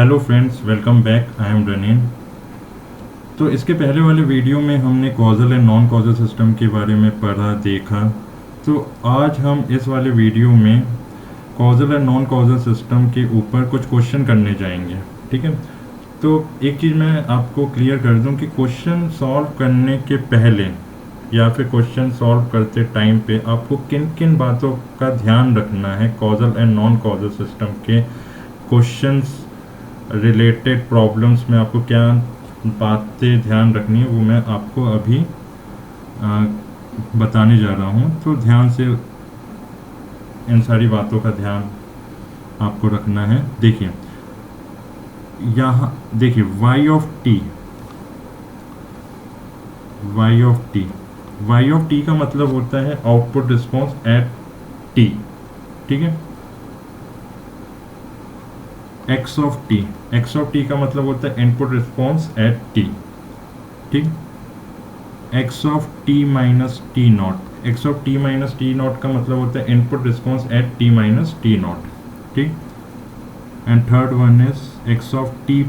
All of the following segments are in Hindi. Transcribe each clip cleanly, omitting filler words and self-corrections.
Hello friends, welcome back. I am रनीन। तो इसके पहले वाले वीडियो में हमने causal and non causal system के बारे में पढ़ा देखा। तो आज हम इस वाले वीडियो में causal and non causal system के ऊपर कुछ क्वेश्चन करने जाएंगे। ठीक है। तो एक चीज़ मैं आपको क्लियर कर दूं कि क्वेश्चन सॉल्व करने के पहले या फिर क्वेश्चन सॉल्व करते टाइम पे आपको किन किन बातों का ध्यान रखना है causal and non causal system के क्वेश्चंस रिलेटेड प्रॉब्लम्स में आपको क्या बातें ध्यान रखनी है, वो मैं आपको अभी बताने जा रहा हूँ। तो ध्यान से इन सारी बातों का ध्यान आपको रखना है। देखिए यहाँ देखिए y ऑफ टी का मतलब होता है आउटपुट रिस्पॉन्स एट t। ठीक है। x ऑफ टी का मतलब होता है इनपुट रिस्पॉन्स एट t। ठीक। x of t minus T not का मतलब होता है input response at t minus T not. ठीक। And third one is x of t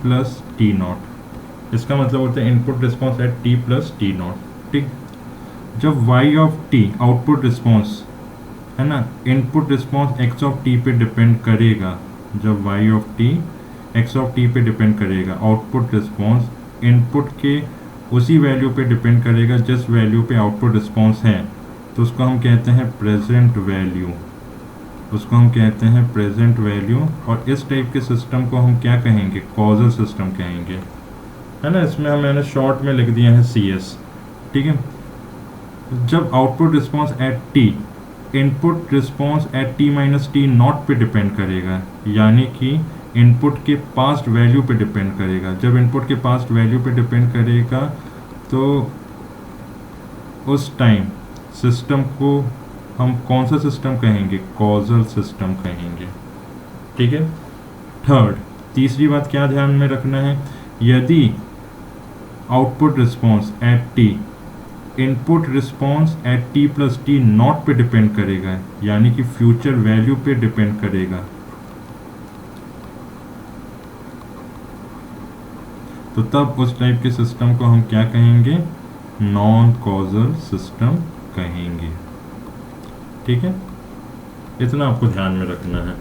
plus T not. इसका मतलब होता है input response at t plus T not. ठीक। जब y of t output response है ना, input response x of t पे डिपेंड करेगा। जब y of t x of t पे डिपेंड करेगा, आउटपुट रिस्पॉन्स इनपुट के उसी वैल्यू पे डिपेंड करेगा जिस वैल्यू पे आउटपुट रिस्पॉन्स है, तो उसको हम कहते हैं प्रेजेंट वैल्यू। और इस टाइप के सिस्टम को हम क्या कहेंगे? कॉजल सिस्टम कहेंगे, है ना। इसमें मैंने शॉर्ट में लिख दिया है CS। ठीक है। जब output response at t input response at t minus T naught पे डिपेंड करेगा, यानी कि इनपुट के पास्ट वैल्यू पे डिपेंड करेगा। जब इनपुट के पास्ट वैल्यू पे डिपेंड करेगा तो उस टाइम सिस्टम को हम कौन सा सिस्टम कहेंगे? कॉजल सिस्टम कहेंगे। ठीक है। तीसरी बात क्या ध्यान में रखना है? यदि output response at t input response at t plus T naught पे डिपेंड करेगा, यानी कि फ्यूचर वैल्यू पे डिपेंड करेगा, तो तब उस टाइप के सिस्टम को हम क्या कहेंगे? नॉन कॉजल सिस्टम कहेंगे। ठीक है। इतना आपको ध्यान में रखना है।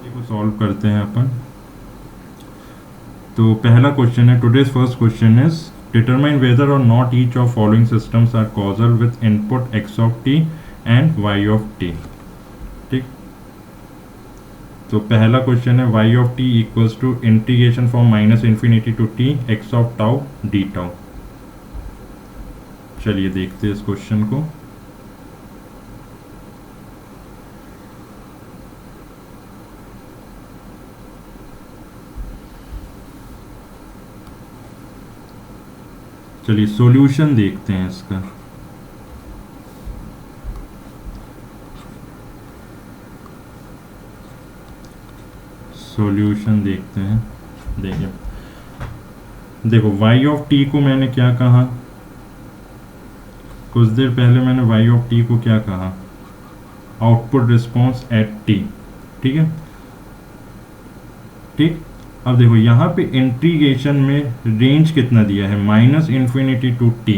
इसको सॉल्व करते हैं अपन। तो पहला क्वेश्चन है, today's first question is determine whether or not each of following systems are causal with input x of t and y of t। ठीक। तो पहला क्वेश्चन है y of t equals to integration from minus infinity to t x of tau d tau. चलिए देखते हैं इस क्वेश्चन को। चलिए सॉल्यूशन देखते हैं इसका। सॉल्यूशन देखते हैं। देखो y ऑफ t को मैंने क्या कहा? कुछ देर पहले मैंने y ऑफ t को क्या कहा? Output response at t। ठीक है। ठीक। अब देखो यहाँ पे इंटीग्रेशन में रेंज कितना दिया है? Minus infinity to t।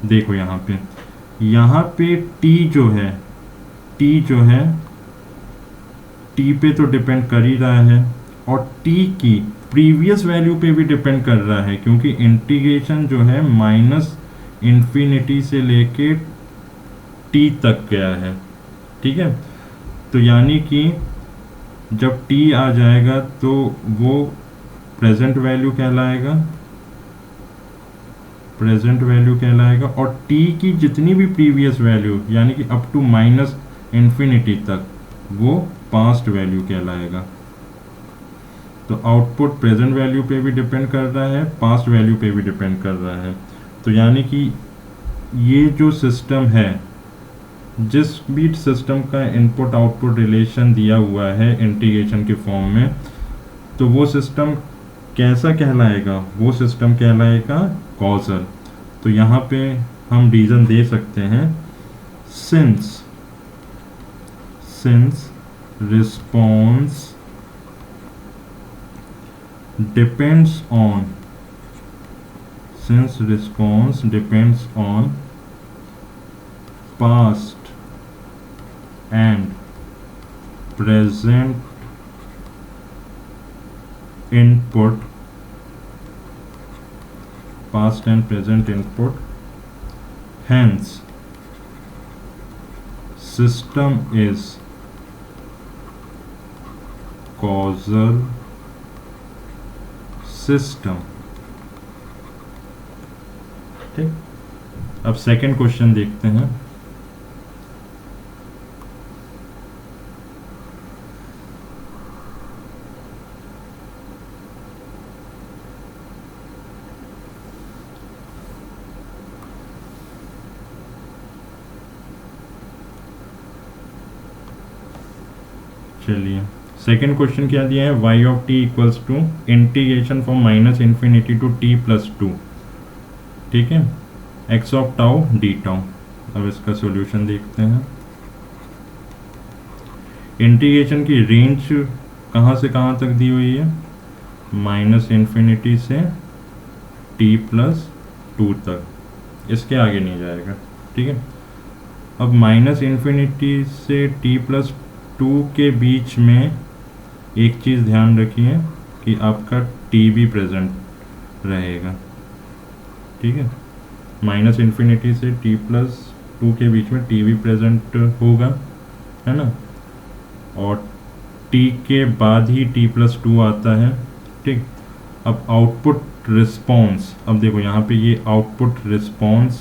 देखो यहाँ पे t जो है t पे तो डिपेंड कर ही रहा है, और t की प्रीवियस वैल्यू पे भी डिपेंड कर रहा है, क्योंकि इंटीग्रेशन जो है माइनस इन्फिनिटी से लेके t तक गया है। ठीक है। तो यानी कि जब t आ जाएगा तो वो प्रेजेंट वैल्यू कहलाएगा, और t की जितनी भी प्रीवियस वैल्यू यानी कि अप टू माइनस इन्फिनिटी तक वो पास्ट वैल्यू कहलाएगा। तो आउटपुट प्रेजेंट वैल्यू पे भी डिपेंड कर रहा है, पास्ट वैल्यू पे भी डिपेंड कर रहा है। तो यानी कि ये जो सिस्टम है, जिस भी सिस्टम का इनपुट आउटपुट रिलेशन दिया हुआ है इंटीग्रेशन के फॉर्म में, तो वो सिस्टम कैसा कहलाएगा? वो सिस्टम कहलाएगा कॉजल। तो यहाँ पे हम रीज़न दे सकते हैं since response depends on past and present input, hence system is causal system। ठीक, अब सेकंड क्वेश्चन देखते हैं। चलिए, सेकेंड क्वेश्चन क्या दिया है, y of t equals to integration from minus infinity to t plus 2, ठीक है, x of tau d tau. अब इसका सॉल्यूशन देखते हैं। इंटीग्रेशन की रेंज कहाँ से कहाँ तक दी हुई है, माइनस इन्फिनिटी से t प्लस 2 तक, इसके आगे नहीं जाएगा, ठीक है। अब माइनस इन्फिनिटी से t प्लस 2 के बीच में एक चीज़ ध्यान रखिए कि आपका t भी प्रेजेंट रहेगा, ठीक है। माइनस इन्फिनिटी से t प्लस 2 के बीच में t भी प्रेजेंट होगा, है ना, और t के बाद ही t प्लस 2 आता है, ठीक। अब आउटपुट रिस्पॉन्स, अब देखो यहाँ पे ये आउटपुट रिस्पॉन्स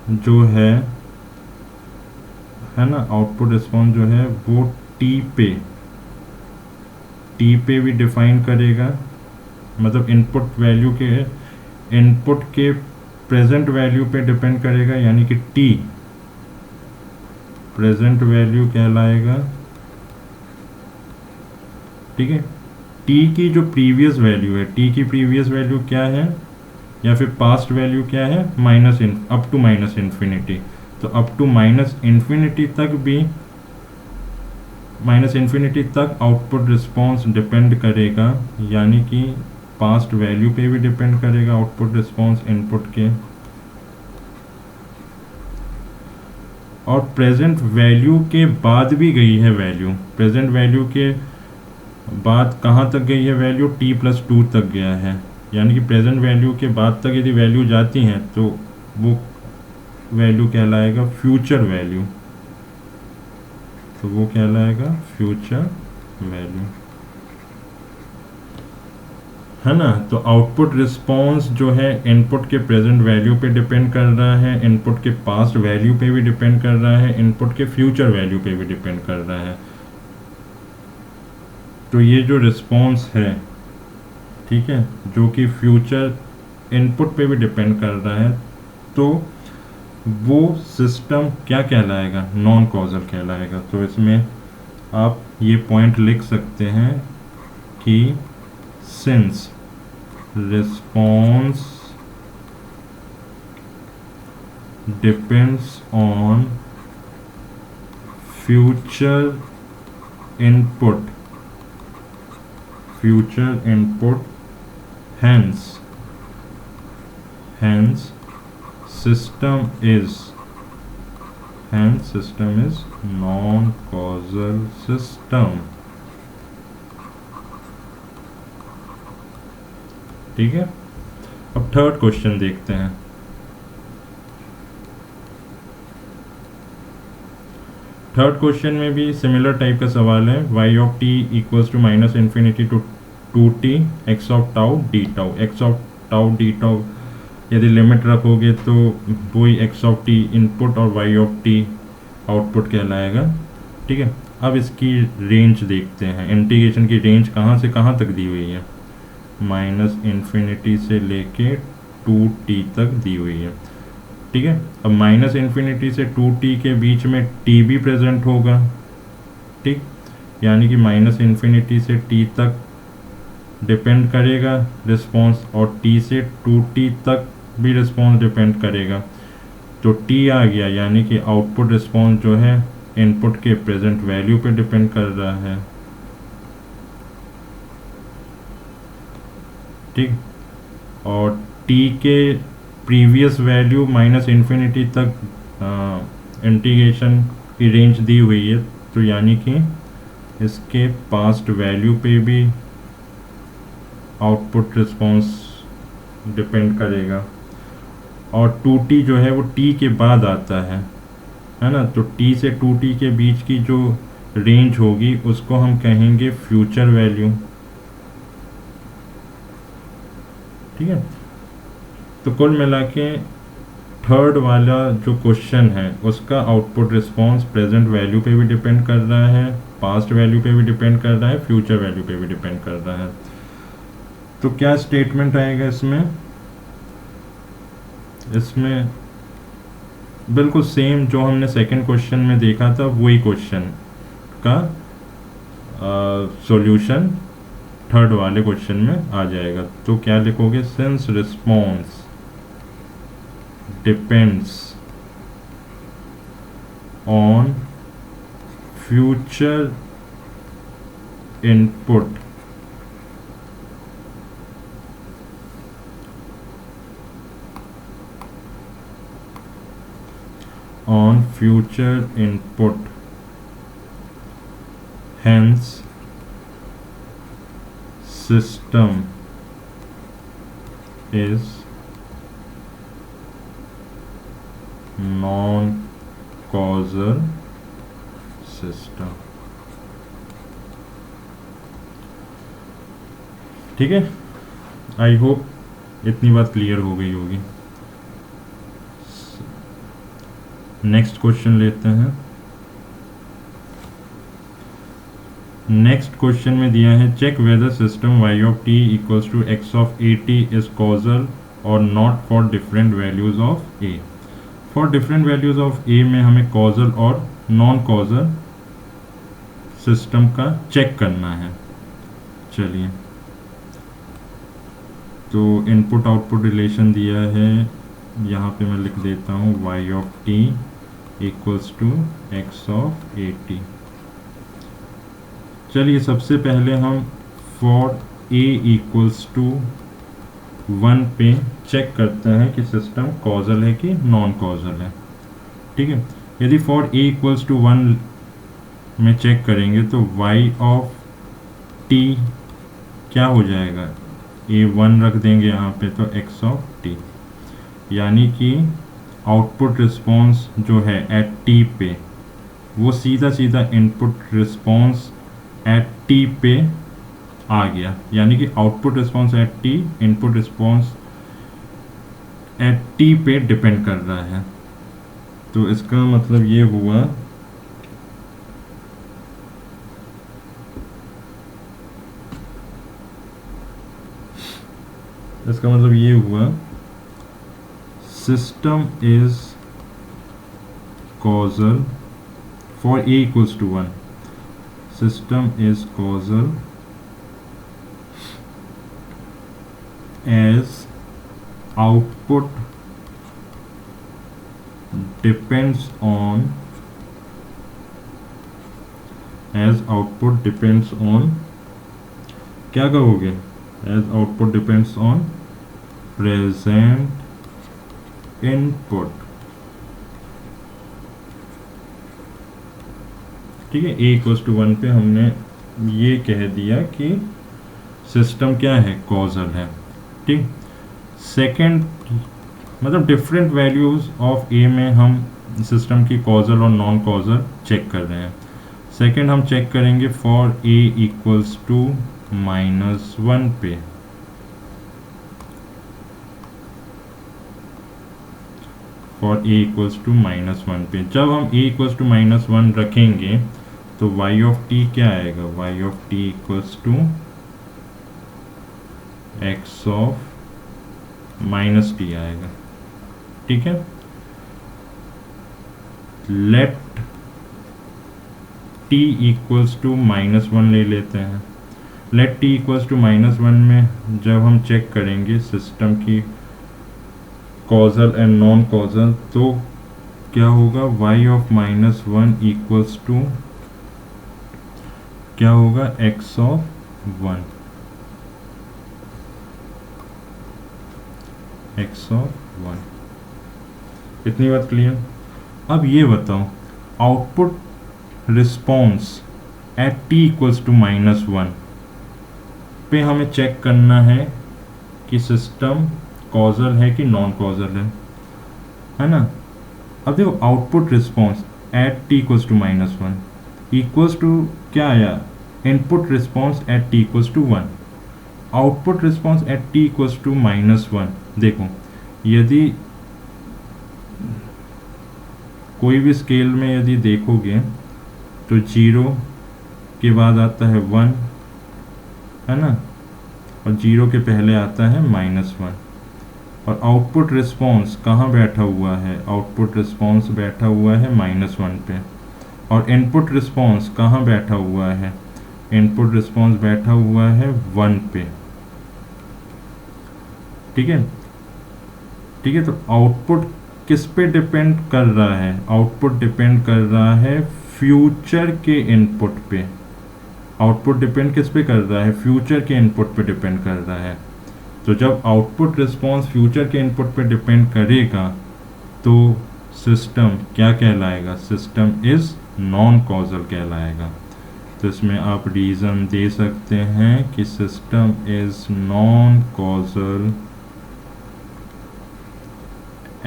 जो है ना, आउटपुट रिस्पॉन्स जो है वो t पे भी डिफाइन करेगा, मतलब इनपुट के प्रेजेंट वैल्यू पे डिपेंड करेगा, यानी कि t प्रेजेंट वैल्यू कहलाएगा, ठीक है। t की जो प्रीवियस वैल्यू है, t की प्रीवियस वैल्यू क्या है, या फिर पास्ट वैल्यू क्या है, अप टू माइनस इन्फिनिटी। तो अप टू माइनस इन्फिनिटी तक आउटपुट रिस्पॉन्स डिपेंड करेगा, यानी कि पास्ट वैल्यू पे भी डिपेंड करेगा आउटपुट रिस्पॉन्स इनपुट के, और प्रेजेंट वैल्यू के बाद भी गई है वैल्यू, प्रेजेंट वैल्यू के बाद कहाँ तक गई है वैल्यू, t प्लस 2 तक गया है, यानी कि प्रेजेंट वैल्यू के बाद तक यदि वैल्यू जाती हैं तो वो वैल्यू कहलाएगा फ्यूचर वैल्यू, तो वो कहलाएगा फ्यूचर वैल्यू, है ना। तो आउटपुट रिस्पॉन्स जो है इनपुट के प्रेजेंट वैल्यू पे डिपेंड कर रहा है, इनपुट के पास्ट वैल्यू पे भी डिपेंड कर रहा है, इनपुट के फ्यूचर वैल्यू पे भी डिपेंड कर रहा है। तो ये जो रिस्पॉन्स है, ठीक है, जो कि फ्यूचर इनपुट पे भी डिपेंड कर रहा है, तो वो सिस्टम क्या कहलाएगा, नॉन कॉजल कहलाएगा। तो इसमें आप ये पॉइंट लिख सकते हैं कि since response depends on future input, hence system is non-causal system, ठीक है। अब थर्ड क्वेश्चन देखते हैं। थर्ड क्वेश्चन में भी सिमिलर टाइप का सवाल है, y of t equals to minus infinity to 2t x of tau d tau. x of tau d tau यदि लिमिट रखोगे तो वही x ऑफ t इनपुट और y ऑफ t आउटपुट कहलाएगा, ठीक है। अब इसकी रेंज देखते हैं, इंटीग्रेशन की रेंज कहाँ से कहाँ तक दी हुई है, माइनस इन्फिनिटी से लेके 2t तक दी हुई है, ठीक है। अब माइनस इन्फिनिटी से 2t के बीच में t भी प्रेजेंट होगा, ठीक, यानी कि माइनस इन्फिनिटी से t तक डिपेंड करेगा रिस्पॉन्स, और t से 2t तक भी रिस्पॉन्स डिपेंड करेगा। तो टी आ गया, यानी कि आउटपुट रिस्पॉन्स जो है इनपुट के प्रेजेंट वैल्यू पे डिपेंड कर रहा है। ठीक, और टी के प्रीवियस वैल्यू माइनस इन्फिनिटी तक इंटीग्रेशन की रेंज दी हुई है, तो यानी कि इसके पास्ट वैल्यू पे भी आउटपुट रिस्पॉन्स डिपेंड करेगा। और 2t जो है वो t के बाद आता है ना, तो t से 2t के बीच की जो रेंज होगी उसको हम कहेंगे फ्यूचर वैल्यू। ठीक है, तो कुल मिला के थर्ड वाला जो क्वेश्चन है उसका आउटपुट रिस्पॉन्स प्रेजेंट वैल्यू पे भी डिपेंड कर रहा है, पास्ट वैल्यू पे भी डिपेंड कर रहा है, फ्यूचर वैल्यू पे भी डिपेंड कर रहा है। तो क्या स्टेटमेंट आएगा इसमें? इसमें बिल्कुल सेम जो हमने सेकंड क्वेश्चन में देखा था वही क्वेश्चन का सॉल्यूशन थर्ड वाले क्वेश्चन में आ जाएगा। तो क्या लिखोगे? Since response depends on future input on future input, hence system is non-causal system। ठीक है, आई होप इतनी बात क्लियर हो गई होगी। नेक्स्ट क्वेश्चन लेते हैं। नेक्स्ट क्वेश्चन में दिया है check whether system y of t equals to x of at is causal or not for different values of a। For different values of a में हमें कॉजल और नॉन कॉजल सिस्टम का चेक करना है। चलिए, तो इनपुट आउटपुट रिलेशन दिया है, यहाँ पे मैं लिख देता हूँ y of t equals to x of at। चलिए, सबसे पहले हम फॉर a इक्वल्स टू 1 पे चेक करते हैं कि सिस्टम कॉजल है कि नॉन कॉजल है। ठीक है, यदि फॉर a इक्वल्स टू 1 में चेक करेंगे तो y ऑफ t क्या हो जाएगा? a 1 रख देंगे यहाँ पे, तो x ऑफ t, यानी कि आउटपुट रिस्पॉन्स जो है एट t पे वो सीधा सीधा इनपुट रिस्पॉन्स एट t पे आ गया, यानी कि output response at t input response at t पे डिपेंड कर रहा है। तो इसका मतलब ये हुआ system is causal for a equals to 1, system is causal as output depends on क्या कहोगे? as output depends on present input. ठीक है, a इक्वल्स टू 1 पे हमने ये कह दिया कि सिस्टम क्या है? कॉजल है। ठीक, सेकंड मतलब डिफरेंट वैल्यूज ऑफ a में हम सिस्टम की कॉजल और नॉन कॉजल चेक कर रहे हैं। सेकंड हम चेक करेंगे फॉर a इक्वल्स टू -1 पे। फॉर a इक्वल्स टू -1 पे जब हम a इक्वल्स टू -1 रखेंगे तो y ऑफ t क्या आएगा? y of t equals to x of -t आएगा। ठीक है, लेट t इक्वल्स टू -1 ले लेते हैं। लेट t इक्वल्स टू -1 में जब हम चेक करेंगे सिस्टम की कॉजल एंड नॉन कॉजल, तो क्या होगा, y ऑफ -1 इक्वल्स टू क्या होगा, x ऑफ 1, x ऑफ 1। इतनी बात क्लियर। अब ये बताओ, output response at t equals to -1 पे हमें चेक करना है कि सिस्टम कॉजल है कि नॉन कॉजल है ना। अब देखो, output response at t equals to -1 equals to क्या आया, input response at t equals to 1। Output response at t equals to -1, देखो यदि कोई भी स्केल में यदि देखोगे तो 0 के बाद आता है 1, है ना, और 0 के पहले आता है -1। और आउटपुट रिस्पॉन्स कहाँ बैठा हुआ है, आउटपुट रिस्पॉन्स बैठा हुआ है -1 पे। और इनपुट रिस्पॉन्स कहाँ बैठा हुआ है, इनपुट रिस्पॉन्स बैठा हुआ है 1 पे। ठीक है, ठीक है। तो आउटपुट किस पे डिपेंड कर रहा है, आउटपुट डिपेंड कर रहा है फ्यूचर के इनपुट पे। आउटपुट डिपेंड किस पे कर रहा है, फ्यूचर के इनपुट पे डिपेंड कर रहा है। तो जब आउटपुट रिस्पॉन्स फ्यूचर के इनपुट पे डिपेंड करेगा तो सिस्टम क्या कहलाएगा, सिस्टम इज नॉन कॉजल कहलाएगा। तो इसमें आप रीज़न दे सकते हैं कि system is non causal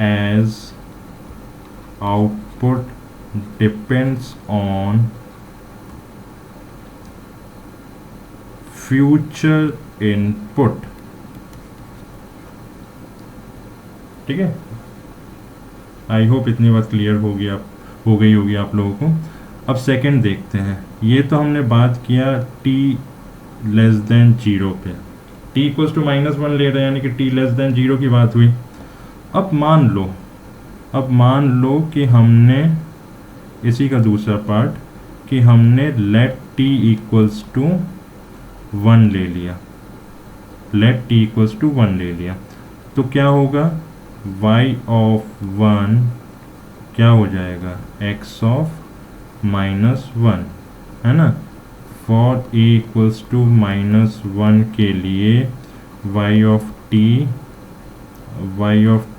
as output depends on future input. ठीक है, आई होप इतनी बात क्लियर हो गई होगी आप लोगों को। अब सेकंड देखते हैं। ये तो हमने बात किया t लेस देन 0 पे, t इक्वल्स टू -1 ले रहे हैं, यानी कि t लेस देन 0 की बात हुई। अब मान लो कि हमने इसी का दूसरा पार्ट कि हमने लेट t इक्वल्स टू 1 ले लिया, लेट t इक्वल्स टू 1 ले लिया, तो क्या होगा, y ऑफ 1 क्या हो जाएगा, x ऑफ -1, है ना। फॉर a इक्वल्स टू -1 के लिए y of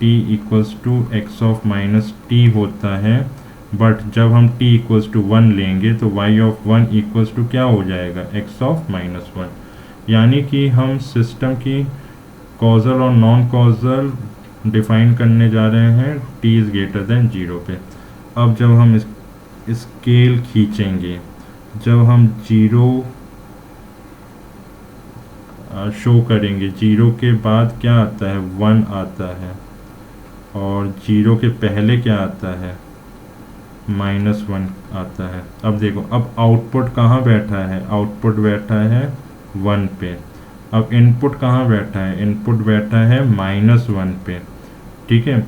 t equals to x of -t होता है। बट जब हम t इक्वल्स टू 1 लेंगे तो y ऑफ 1 इक्वल्स टू क्या हो जाएगा, x ऑफ -1। यानी कि हम सिस्टम की कॉजल और नॉन कॉजल डिफाइन करने जा रहे हैं t इज़ ग्रेटर देन 0 पे। अब जब हम स्केल खींचेंगे, जब हम 0 शो करेंगे, 0 के बाद क्या आता है, 1 आता है, और 0 के पहले क्या आता है, -1 आता है। अब देखो, अब आउटपुट कहाँ बैठा है, आउटपुट बैठा है 1 पे। अब इनपुट कहाँ बैठा है, इनपुट बैठा है -1 पे। ठीक है,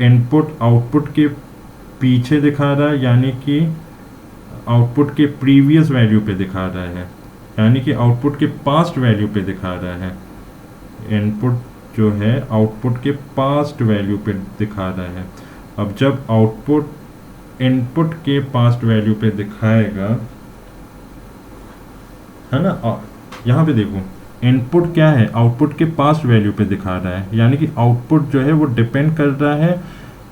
इनपुट आउटपुट के पीछे दिखा रहा है, यानी कि आउटपुट के प्रीवियस वैल्यू पे दिखा रहा है, यानी कि आउटपुट के पास्ट वैल्यू पे दिखा रहा है। इनपुट जो है आउटपुट के पास्ट वैल्यू पे दिखा रहा है। अब जब आउटपुट इनपुट के पास्ट वैल्यू पे दिखाएगा, है ना, यहाँ पे देखो इनपुट क्या है, आउटपुट के पास्ट वैल्यू पे दिखा रहा है, यानी कि आउटपुट जो है वो डिपेंड कर रहा है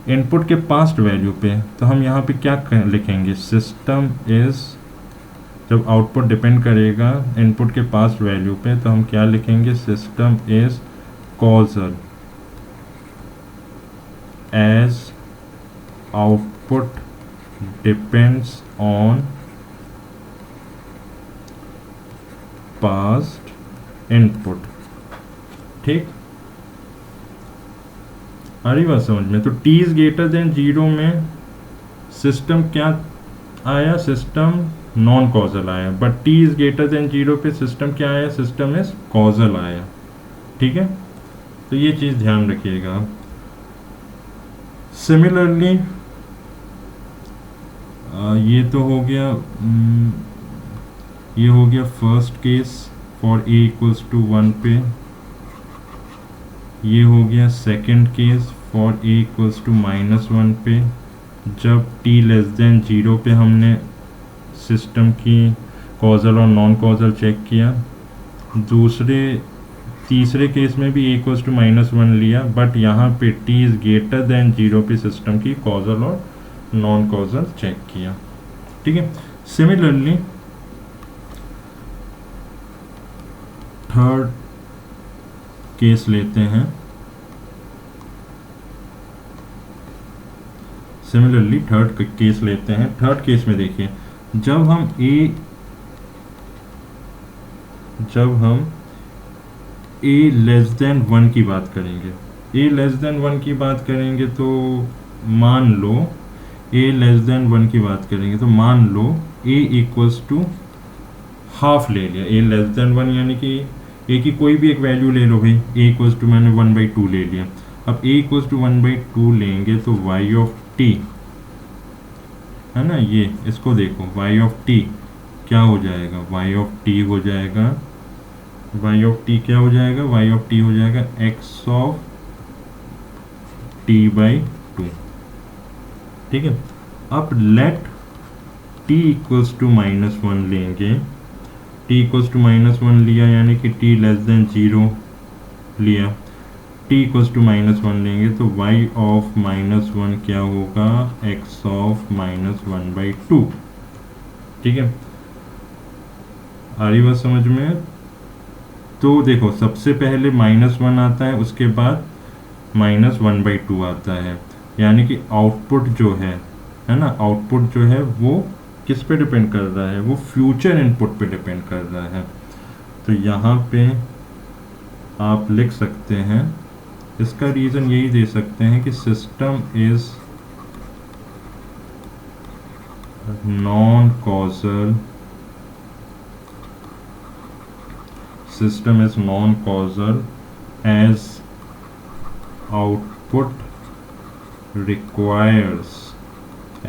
इनपुट के पास्ट वैल्यू पे। तो हम यहाँ पे क्या लिखेंगे, सिस्टम इज, जब आउटपुट डिपेंड करेगा इनपुट के पास्ट वैल्यू पे तो हम क्या लिखेंगे, system is causal as output depends on past input. ठीक, आ रही बात समझ में। तो t इज ग्रेटर देन 0 में सिस्टम क्या आया, सिस्टम नॉन कॉजल आया। But t is greater than 0 पे सिस्टम क्या आया, सिस्टम इज कॉजल आया। ठीक है, तो ये चीज़ ध्यान रखिएगा। सिमिलरली ये तो हो गया, ये हो गया first case for a equals to 1 पे। ये हो गया second case for A equals to -1 पे जब t लेस देन 0 पे हमने सिस्टम की कॉजल और नॉन कॉजल चेक किया। तीसरे केस में भी a इक्वल्स टू -1 लिया, बट यहाँ पे t इज़ ग्रेटर देन 0 पे सिस्टम की कॉजल और नॉन कॉजल चेक किया। ठीक है, सिमिलरली थर्ड केस लेते हैं। थर्ड केस में देखिए, जब हम a लेस देन 1 की बात करेंगे, तो मान लो a इक्वल्स टू हाफ ले लिया। a लेस देन 1 यानी कि a की कोई भी एक वैल्यू ले लो भाई, a इक्वल्स टू मैंने 1/2 ले लिया। अब a इक्वल्स टू 1/2 लेंगे तो y ऑफ t है ना, ये इसको देखो, y ऑफ t क्या हो जाएगा, y ऑफ t हो जाएगा x ऑफ t/2। ठीक है, अब लेट t इक्वल्स टू -1 लेंगे, t इक्वल्स टू -1 लिया यानी कि t लेस देन 0 लिया, t इक्वल्स टू -1 लेंगे तो y ऑफ -1 क्या होगा, x ऑफ -1/2। ठीक है, आ रही बात समझ में? तो देखो, सबसे पहले -1 आता है, उसके बाद -1/2 आता है, यानी कि आउटपुट जो है ना, आउटपुट जो है वो किस पे डिपेंड कर रहा है, वो फ्यूचर इनपुट पे डिपेंड कर रहा है। तो यहाँ पे आप लिख सकते हैं, इसका रीज़न यही दे सकते हैं कि system is non causal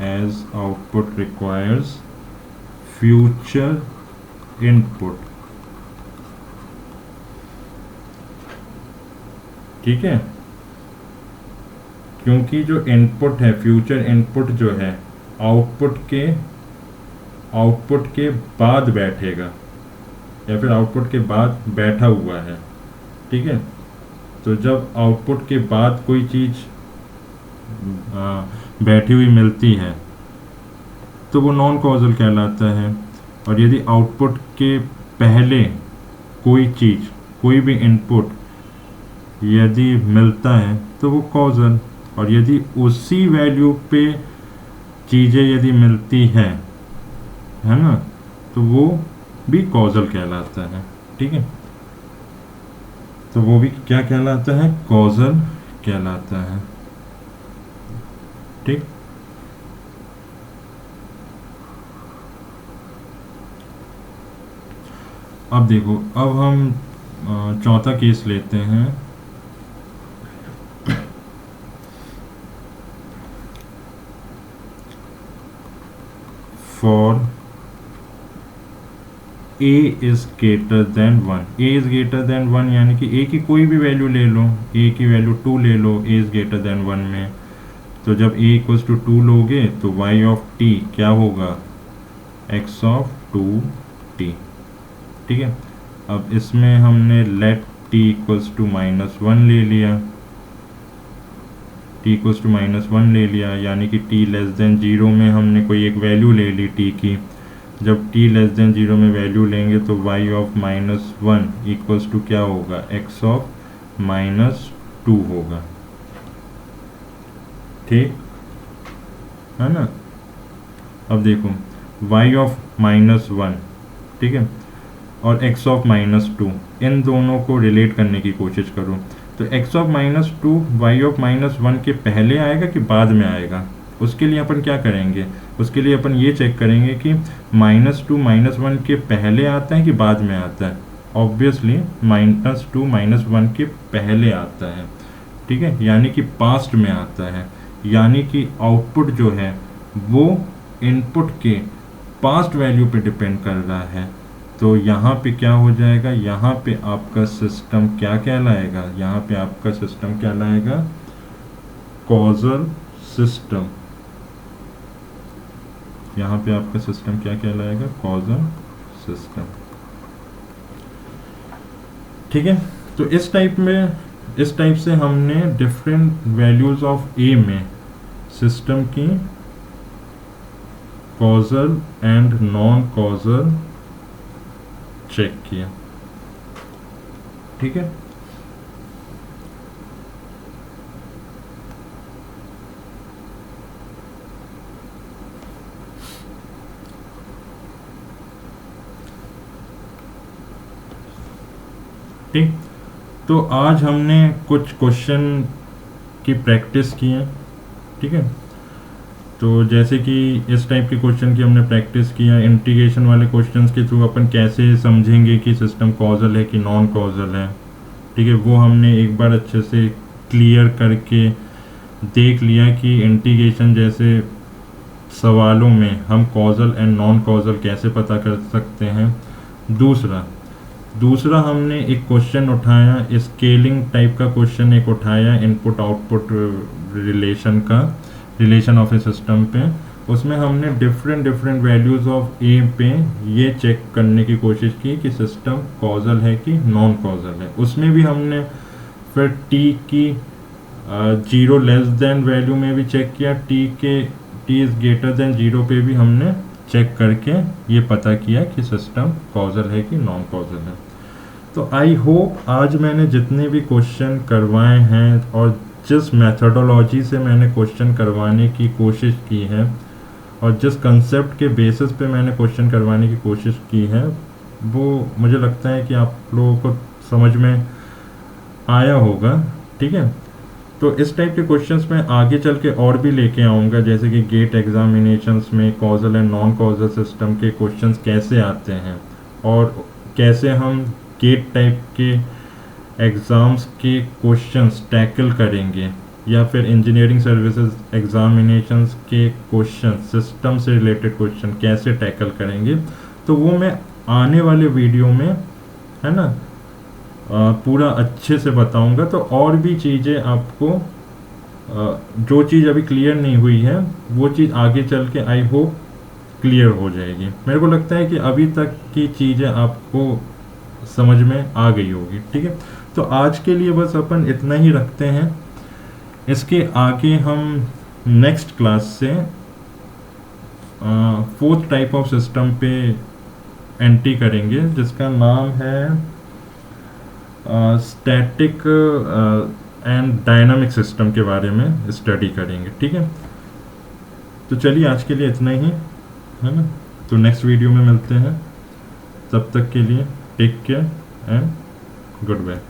as output requires future input। ठीक है, क्योंकि जो इनपुट है, फ्यूचर इनपुट जो है आउटपुट के बाद बैठेगा या फिर आउटपुट के बाद बैठा हुआ है। ठीक है, तो जब आउटपुट के बाद कोई चीज़ बैठी हुई मिलती है तो वो नॉन कॉजल कहलाता है, और यदि आउटपुट के पहले कोई चीज़, कोई भी इनपुट यदि मिलता है तो वो कॉजल, और यदि उसी वैल्यू पे चीज़ें यदि मिलती है ना, तो वो भी कॉजल कहलाता है। ठीक है, तो वो भी क्या कहलाता है, कॉजल कहलाता है। ठीक, अब देखो, अब हम चौथा केस लेते हैं। For a is greater than 1, यानी कि a की कोई भी वैल्यू ले लो, a की वैल्यू 2 ले लो, a इज ग्रेटर देन 1 में, तो जब a इक्वल्स टू 2 लोगे तो y ऑफ t क्या होगा, x ऑफ 2t। ठीक है, अब इसमें हमने लेट t इक्वल्स टू -1 ले लिया, यानी कि t लेस देन 0 में हमने कोई एक वैल्यू ले ली t की। जब t लेस देन 0 में वैल्यू लेंगे तो y ऑफ -1 इक्वल्स टू क्या होगा, x ऑफ -2 होगा। ठीक है ना, अब देखो y ऑफ -1, ठीक है, और x ऑफ -2, इन दोनों को रिलेट करने की कोशिश करो। तो x ऑफ -2 y ऑफ -1 के पहले आएगा कि बाद में आएगा, उसके लिए अपन क्या करेंगे, उसके लिए अपन ये चेक करेंगे कि -2 -1 के पहले आता है कि बाद में आता है। ऑब्वियसली -2 -1 के पहले आता है। ठीक है, यानी कि पास्ट में आता है, यानी कि आउटपुट जो है वो इनपुट के पास्ट वैल्यू पे डिपेंड कर रहा है। तो यहाँ पे क्या हो जाएगा, यहाँ पे आपका सिस्टम क्या कहलाएगा, यहाँ पे आपका सिस्टम कहलाएगा कॉजल सिस्टम, यहाँ पे आपका सिस्टम क्या कहलाएगा, कॉजल सिस्टम। ठीक है, तो इस टाइप से हमने डिफरेंट वैल्यूज ऑफ ए में सिस्टम की causal and non causal check किया। ठीक है, ठीक। तो आज हमने कुछ क्वेश्चन की प्रैक्टिस की है। ठीक है, तो जैसे कि इस टाइप के क्वेश्चन की हमने प्रैक्टिस किया, इंटीग्रेशन वाले क्वेश्चंस के थ्रू अपन कैसे समझेंगे कि सिस्टम कॉजल है कि नॉन कॉजल है। ठीक है, वो हमने एक बार अच्छे से क्लियर करके देख लिया कि इंटीग्रेशन जैसे सवालों में हम कॉजल एंड नॉन कॉजल कैसे पता कर सकते हैं। दूसरा हमने एक क्वेश्चन उठाया, स्केलिंग टाइप का क्वेश्चन एक उठाया, input output relation of A system पे। उसमें हमने डिफरेंट वैल्यूज ऑफ ए पे ये चेक करने की कोशिश की कि सिस्टम कॉजल है कि नॉन कॉजल है। उसमें भी हमने फिर टी की 0 लेस देन वैल्यू में भी चेक किया, टी इज ग्रेटर देन 0 पे भी हमने चेक करके ये पता किया कि सिस्टम कॉजल है कि नॉन कॉजल है। तो आई होप आज मैंने जितने भी क्वेश्चन करवाए हैं और जिस मेथोडोलॉजी से मैंने क्वेश्चन करवाने की कोशिश की है और जिस कंसेप्ट के बेसिस पे मैंने क्वेश्चन करवाने की कोशिश की है, वो मुझे लगता है कि आप लोगों को समझ में आया होगा। ठीक है, तो इस टाइप के क्वेश्चंस मैं आगे चल के और भी लेके आऊँगा, जैसे कि गेट एग्जामिनेशंस में causal and non causal system के क्वेश्चंस कैसे आते हैं और कैसे हम गेट टाइप के एग्ज़ाम्स के क्वेश्चंस टैकल करेंगे, या फिर इंजीनियरिंग सर्विसेज एग्जामिनेशंस के क्वेश्चन सिस्टम से रिलेटेड क्वेश्चन कैसे टैकल करेंगे। तो वो मैं आने वाले वीडियो में, है ना, पूरा अच्छे से बताऊंगा। तो और भी चीज़ें आपको जो चीज़ अभी क्लियर नहीं हुई है वो चीज़ आगे चल के आई होप क्लियर हो जाएगी। मेरे को लगता है कि अभी तक की चीज़ें आपको समझ में आ गई होगी। ठीक है, तो आज के लिए बस अपन इतना ही रखते हैं। इसके आगे हम नेक्स्ट क्लास से 4th टाइप ऑफ सिस्टम पे एंट्री करेंगे, जिसका नाम है स्टैटिक एंड डायनामिक सिस्टम के बारे में स्टडी करेंगे। ठीक है, तो चलिए आज के लिए इतना ही, है ना। तो नेक्स्ट वीडियो में मिलते हैं, तब तक के लिए take care and good bye.